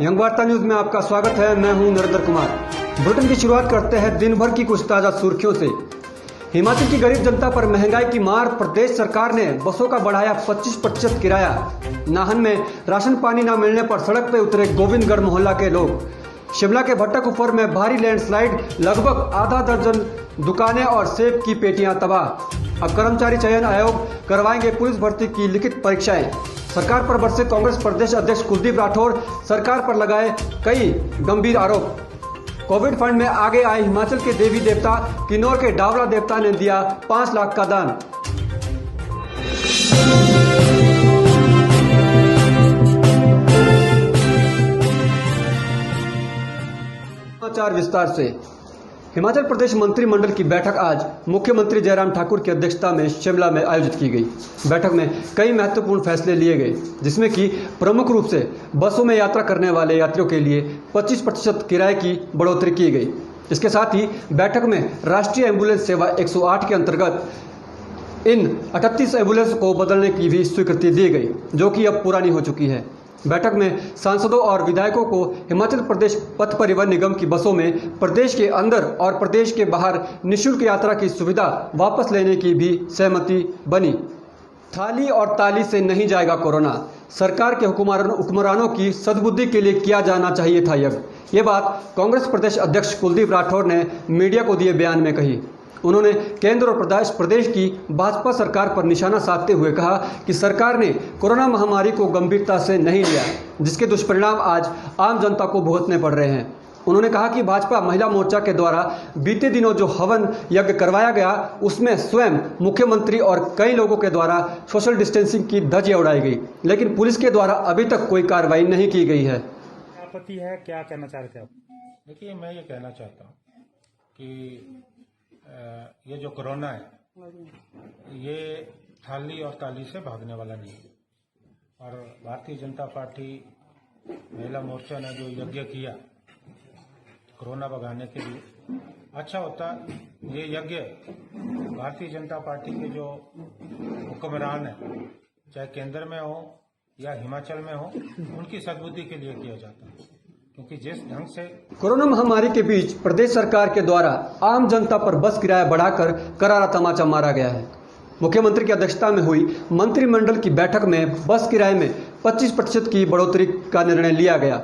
Young वार्ता news में आपका स्वागत है। मैं हूं नरेंद्र कुमार। बुलेटिन की शुरुआत करते हैं दिन भर की कुछ ताजा सुर्खियों से। हिमाचल की गरीब जनता पर महंगाई की मार, प्रदेश सरकार ने बसों का बढ़ाया 25% किराया। नाहन में राशन पानी न मिलने पर सड़क पर उतरे गोविंदगढ़ मोहल्ला के लोग। शिमला के भट्टाकुफर में भारी लैंडस्लाइड, लगभग आधा दर्जन दुकानें और सेब की पेटियां तबाह। अब कर्मचारी चयन आयोग करवाएंगे पुलिस भर्ती की लिखित परीक्षाएं। सरकार पर बरसे कांग्रेस प्रदेश अध्यक्ष कुलदीप राठौर, सरकार पर लगाए कई गंभीर आरोप। कोविड फंड में आगे आए हिमाचल के देवी देवता, किन्नौर के डावला देवता ने दिया 5 लाख का दान। समाचार विस्तार से। हिमाचल प्रदेश मंत्रिमंडल की बैठक आज मुख्यमंत्री जयराम ठाकुर की अध्यक्षता में शिमला में आयोजित की गई। बैठक में कई महत्वपूर्ण फैसले लिए गए, जिसमें कि प्रमुख रूप से बसों में यात्रा करने वाले यात्रियों के लिए 25% किराए की बढ़ोतरी की गई। इसके साथ ही बैठक में राष्ट्रीय एम्बुलेंस सेवा 108 के अंतर्गत इन 38 एम्बुलेंस को बदलने की भी स्वीकृति दी गई, जो कि अब पुरानी हो चुकी है। बैठक में सांसदों और विधायकों को हिमाचल प्रदेश पथ परिवहन निगम की बसों में प्रदेश के अंदर और प्रदेश के बाहर निःशुल्क यात्रा की सुविधा वापस लेने की भी सहमति बनी। थाली और ताली से नहीं जाएगा कोरोना, सरकार के हुक्मरानों की सद्बुद्धि के लिए किया जाना चाहिए था यज्ञ। ये बात कांग्रेस प्रदेश अध्यक्ष कुलदीप राठौर ने मीडिया को दिए बयान में कही। उन्होंने केंद्र और प्रदेश की भाजपा सरकार पर निशाना साधते हुए कहा कि सरकार ने कोरोना महामारी को गंभीरता से नहीं लिया, जिसके दुष्परिणाम आज आम जनता को भुगतने पड़ रहे हैं। उन्होंने कहा कि भाजपा महिला मोर्चा के द्वारा बीते दिनों जो हवन यज्ञ करवाया गया, उसमें स्वयं मुख्यमंत्री और कई लोगों के द्वारा सोशल डिस्टेंसिंग की धज्जियां उड़ाई गई, लेकिन पुलिस के द्वारा अभी तक कोई कार्रवाई नहीं की गई है। आपत्ति है, क्या कहना चाहते हैं आप? देखिए, मैं ये कहना चाहता हूँ कि ये जो कोरोना है, ये थाली और ताली से भागने वाला नहीं है। और भारतीय जनता पार्टी महिला मोर्चा ने जो यज्ञ किया कोरोना भगाने के लिए, अच्छा होता ये यज्ञ भारतीय जनता पार्टी के जो हुक्मरान है, चाहे केंद्र में हो या हिमाचल में हो, उनकी सद्बुद्धि के लिए किया जाता है। क्योंकि जिस ढंग से कोरोना महामारी के बीच प्रदेश सरकार के द्वारा आम जनता पर बस किराया बढ़ाकर करारा तमाचा मारा गया है। मुख्यमंत्री की अध्यक्षता में हुई मंत्रिमंडल की बैठक में बस किराए में 25% की बढ़ोतरी का निर्णय लिया गया।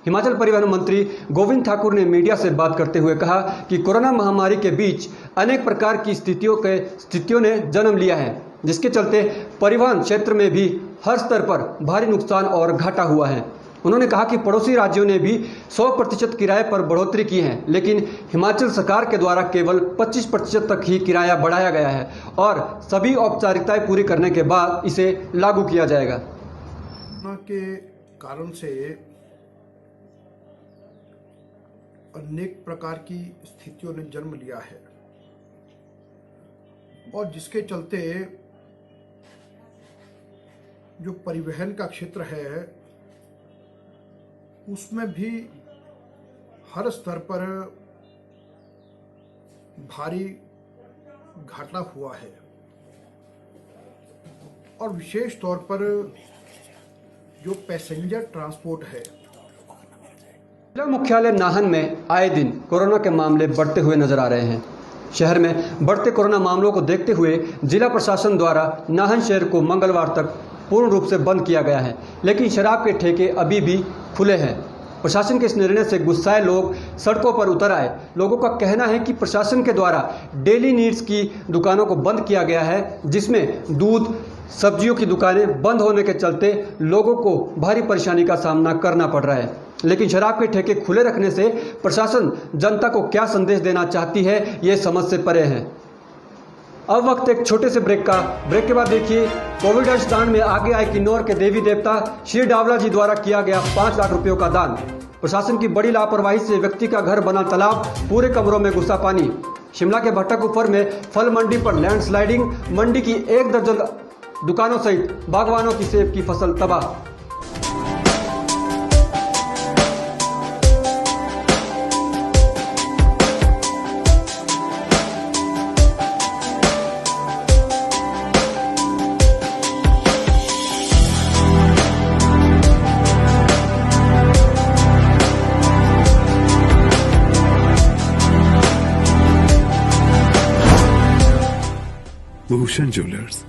हिमाचल परिवहन मंत्री गोविंद ठाकुर ने मीडिया से बात करते हुए कहा कि कोरोना महामारी के बीच अनेक प्रकार की स्थितियों ने जन्म लिया है, जिसके चलते परिवहन क्षेत्र में भी हर स्तर पर भारी नुकसान और घाटा हुआ है। उन्होंने कहा कि पड़ोसी राज्यों ने भी 100% किराए पर बढ़ोतरी की है, लेकिन हिमाचल सरकार के द्वारा केवल 25% तक ही किराया बढ़ाया गया है और सभी औपचारिकताएं पूरी करने के बाद इसे लागू किया जाएगा। के कारण से अनेक प्रकार की स्थितियों ने जन्म लिया है और जिसके चलते जो परिवहन का क्षेत्र है, उसमें भी हर स्तर पर भारी घाटा हुआ है और विशेष तौर पर जो पैसेंजर ट्रांसपोर्ट है। जिला मुख्यालय नाहन में आए दिन कोरोना के मामले बढ़ते हुए नजर आ रहे हैं। शहर में बढ़ते कोरोना मामलों को देखते हुए जिला प्रशासन द्वारा नाहन शहर को मंगलवार तक पूर्ण रूप से बंद किया गया है, लेकिन शराब के ठेके अभी भी खुले हैं। प्रशासन के इस निर्णय से गुस्साए लोग सड़कों पर उतर आए। लोगों का कहना है कि प्रशासन के द्वारा डेली नीड्स की दुकानों को बंद किया गया है, जिसमें दूध, सब्जियों की दुकानें बंद होने के चलते लोगों को भारी परेशानी का सामना करना पड़ रहा है। लेकिन शराब के ठेके खुले रखने से प्रशासन जनता को क्या संदेश देना चाहती है, ये समझ से परे है। अब वक्त एक छोटे से ब्रेक का। ब्रेक के बाद देखिए, कोविड अंशदान में आगे आए किन्नौर के देवी देवता श्री डावला जी द्वारा किया गया 5 लाख रुपयों का दान। प्रशासन की बड़ी लापरवाही से व्यक्ति का घर बना तालाब, पूरे कमरों में घुसा पानी। शिमला के भट्टाकुफर में फल मंडी पर लैंडस्लाइडिंग, मंडी की 1 दर्जन दुकानों सहित बागवानों की सेब की फसल तबाह। भूषण ज्वेलर्स,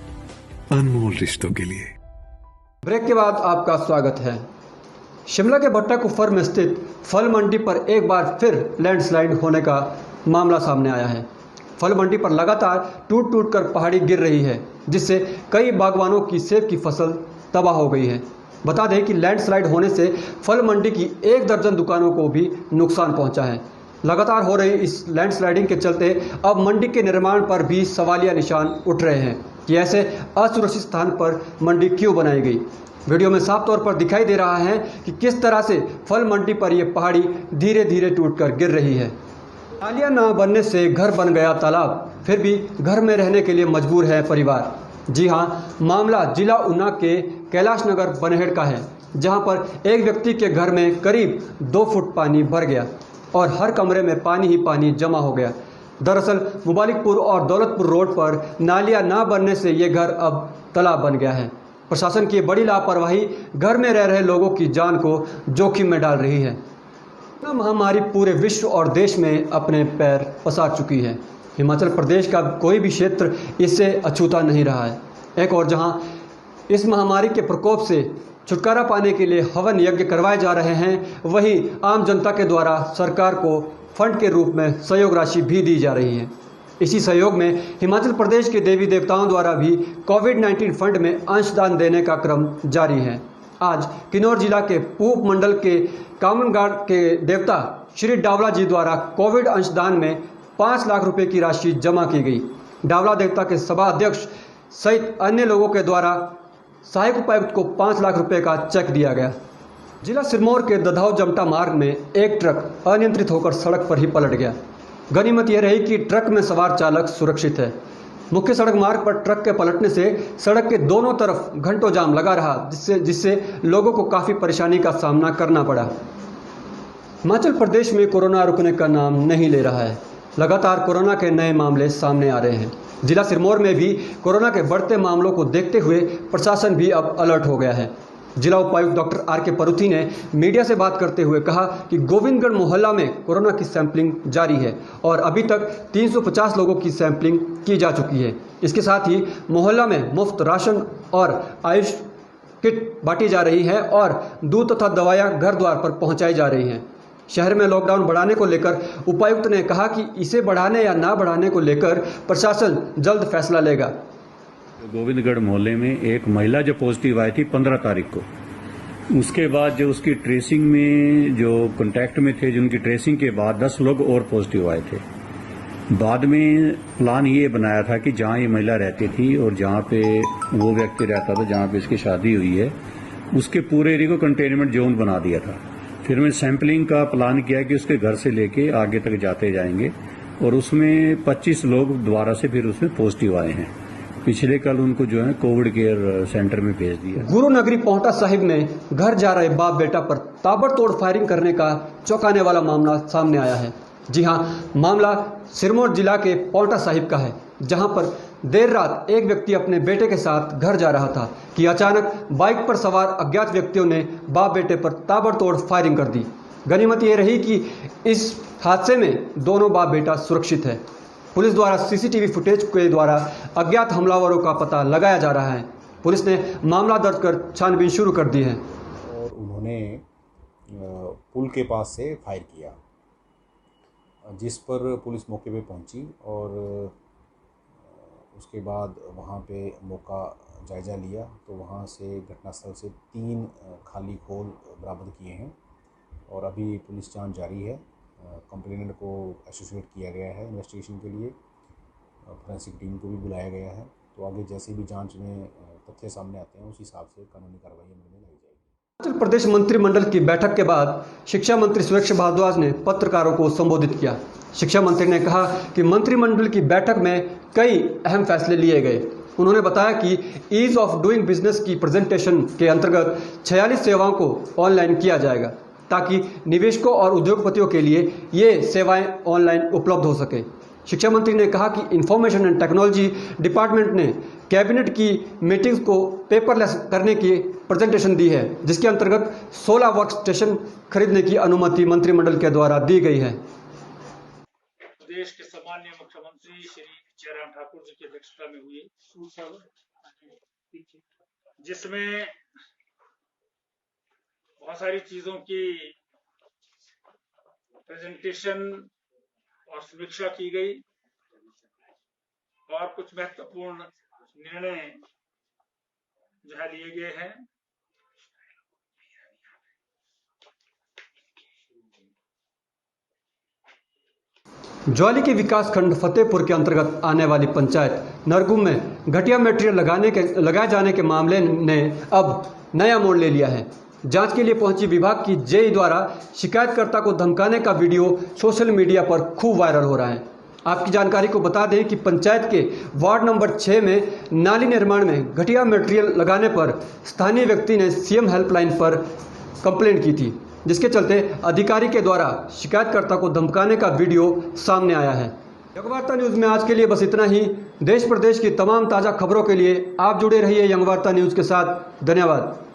अनमोल रिश्तों के लिए। ब्रेक के बाद आपका स्वागत है। शिमला के भट्टा कुफर में स्थित फल मंडी पर एक बार फिर लैंडस्लाइड होने का मामला सामने आया है। फल मंडी पर लगातार टूट टूट कर पहाड़ी गिर रही है, जिससे कई बागवानों की सेब की फसल तबाह हो गई है। बता दें कि लैंडस्लाइड होने से फल मंडी की 1 दर्जन दुकानों को भी नुकसान पहुंचा है। लगातार हो रही इस लैंडस्लाइडिंग के चलते अब मंडी के निर्माण पर भी सवालिया निशान उठ रहे हैं कि ऐसे असुरक्षित स्थान पर मंडी क्यों बनाई गई। वीडियो में साफ तौर पर दिखाई दे रहा है कि किस तरह से फल मंडी पर यह पहाड़ी धीरे धीरे टूटकर गिर रही है। नालियां न बनने से घर बन गया तालाब, फिर भी घर में रहने के लिए मजबूर है परिवार। जी हां, मामला जिला ऊना के कैलाश नगर बनहेड़ का है, जहां पर एक व्यक्ति के घर में करीब 2 फुट पानी भर गया और हर कमरे में पानी ही पानी जमा हो गया। दरअसल मुबालिकपुर और दौलतपुर रोड पर नालियां न बनने से ये घर अब तालाब बन गया है। प्रशासन की बड़ी लापरवाही घर में रह रहे लोगों की जान को जोखिम में डाल रही है। कोरोना महामारी पूरे विश्व और देश में अपने पैर पसार चुकी है। हिमाचल प्रदेश का कोई भी क्षेत्र इससे अछूता नहीं रहा है। एक और जहां इस महामारी के प्रकोप से छुटकारा पाने के लिए हवन यज्ञ करवाए जा रहे हैं, वहीं आम जनता के द्वारा सरकार को फंड के रूप में सहयोग राशि भी दी जा रही है। इसी सहयोग में हिमाचल प्रदेश के देवी देवताओं द्वारा भी कोविड-19 फंड में अंशदान देने का क्रम जारी है। आज किन्नौर जिला के पूप मंडल के कामनगाड़ के देवता श्री डावला जी द्वारा कोविड अंशदान में 5 लाख रुपए की राशि जमा की गई। डावला देवता के सभा अध्यक्ष सहित अन्य लोगों के द्वारा सहायक उपायुक्त को 5 लाख रुपए का चेक दिया गया। जिला सिरमौर के दधाव जमटा मार्ग में एक ट्रक अनियंत्रित होकर सड़क पर ही पलट गया। गनीमत यह रही कि ट्रक में सवार चालक सुरक्षित है। मुख्य सड़क मार्ग पर ट्रक के पलटने से सड़क के दोनों तरफ घंटों जाम लगा रहा, जिससे लोगों को काफ़ी परेशानी का सामना करना पड़ा। हिमाचल प्रदेश में कोरोना रुकने का नाम नहीं ले रहा है। लगातार कोरोना के नए मामले सामने आ रहे हैं। जिला सिरमौर में भी कोरोना के बढ़ते मामलों को देखते हुए प्रशासन भी अब अलर्ट हो गया है। जिला उपायुक्त डॉक्टर आर.के. परुथी ने मीडिया से बात करते हुए कहा कि गोविंदगढ़ मोहल्ला में कोरोना की सैंपलिंग जारी है और अभी तक 350 लोगों की सैंपलिंग की जा चुकी है। इसके साथ ही मोहल्ला में मुफ्त राशन और आयुष किट बांटी जा रही है और दूध तथा दवाइयाँ घर द्वार पर पहुँचाई जा रही हैं। शहर में लॉकडाउन बढ़ाने को लेकर उपायुक्त ने कहा कि इसे बढ़ाने या ना बढ़ाने को लेकर प्रशासन जल्द फैसला लेगा। गोविंदगढ़ मोहल्ले में एक महिला जो पॉजिटिव आई थी 15 तारीख को, उसके बाद जो उसकी ट्रेसिंग में जो कांटेक्ट में थे, जिनकी ट्रेसिंग के बाद 10 लोग और पॉजिटिव आए थे। बाद में प्लान ये बनाया था कि जहां ये महिला रहती थी और जहां पे वो व्यक्ति रहता था, जहां पे इसकी शादी हुई है, उसके पूरे एरिया को कंटेनमेंट जोन बना दिया था। फिर मैं सैंपलिंग का प्लान किया कि उसके घर से लेके आगे तक जाते जाएंगे और उसमें 25 लोग दोबारा से फिर उसमें पॉजिटिव आए हैं। पिछले कल उनको जो है कोविड केयर सेंटर में भेज दिया। गुरु नगरी पोंटा साहिब में घर जा रहे बाप बेटा पर ताबड़तोड़ फायरिंग करने का चौंकाने वाला मामला सामने आया है। जी हां, मामला सिरमौर जिला के पोंटा साहिब का है, जहां पर देर रात एक व्यक्ति अपने बेटे के साथ घर जा रहा था कि अचानक बाइक पर सवार अज्ञात व्यक्तियों ने बाप बेटे पर ताबड़तोड़ फायरिंग कर दी। गनीमत यह रही कि इस हादसे में दोनों बाप बेटा सुरक्षित है। पुलिस द्वारा सीसीटीवी फुटेज के द्वारा अज्ञात हमलावरों का पता लगाया जा रहा है। पुलिस ने मामला दर्ज कर छानबीन शुरू कर दी है। और उन्होंने पुल के पास से फायर किया, जिस पर पुलिस मौके पे पहुंची और उसके बाद वहां पे मौका जायज़ा लिया तो वहां से घटनास्थल से 3 खाली खोल बरामद किए हैं और अभी पुलिस जांच जारी है। कंप्लेनेंट को एसोसिएट किया गया है इन्वेस्टिगेशन के लिए, फोरेंसिक टीम को भी बुलाया गया है। तो आगे जैसे भी जांच में तथ्य सामने आते हैं उस हिसाब से कानूनी कार्रवाई अमल में लाई जाएगी। हिमाचल प्रदेश मंत्रिमंडल की बैठक के बाद शिक्षा मंत्री सुरेश भारद्वाज ने पत्रकारों को संबोधित किया। शिक्षा मंत्री ने कहा कि मंत्रिमंडल की बैठक में कई अहम फैसले लिए गए। उन्होंने बताया कि ईज ऑफ डूइंग बिजनेस की प्रेजेंटेशन के अंतर्गत 46 सेवाओं को ऑनलाइन किया जाएगा, ताकि निवेशकों और उद्योगपतियों के लिए ये सेवाएं ऑनलाइन उपलब्ध हो सके। शिक्षा मंत्री ने कहा कि इंफॉर्मेशन एंड टेक्नोलॉजी डिपार्टमेंट ने कैबिनेट की मीटिंग्स को पेपरलेस करने की प्रेजेंटेशन दी है, जिसके अंतर्गत 16 वर्क स्टेशन खरीदने की अनुमति मंत्रिमंडल के द्वारा दी गई है। प्रदेश के सम्माननीय मुख्यमंत्री श्री जयराम ठाकुर जी की अध्यक्षता में हुई, जिसमें बहुत सारी चीजों की प्रेजेंटेशन और समीक्षा की गई और कुछ महत्वपूर्ण निर्णय जो है लिए गए हैं। ज्वाली के विकासखंड फतेहपुर के अंतर्गत आने वाली पंचायत नरगुम में घटिया मटेरियल लगाए जाने के मामले ने अब नया मोड़ ले लिया है। जांच के लिए पहुंची विभाग की जेई द्वारा शिकायतकर्ता को धमकाने का वीडियो सोशल मीडिया पर खूब वायरल हो रहा है। आपकी जानकारी को बता दें कि पंचायत के वार्ड नंबर 6 में नाली निर्माण में घटिया मटेरियल लगाने पर स्थानीय व्यक्ति ने सीएम हेल्पलाइन पर कंप्लेंट की थी, जिसके चलते अधिकारी के द्वारा शिकायतकर्ता को धमकाने का वीडियो सामने आया है। यंगवार्ता न्यूज़ में आज के लिए बस इतना ही। देश प्रदेश की तमाम ताज़ा खबरों के लिए आप जुड़े रहिए यंगवार्ता न्यूज़ के साथ। धन्यवाद।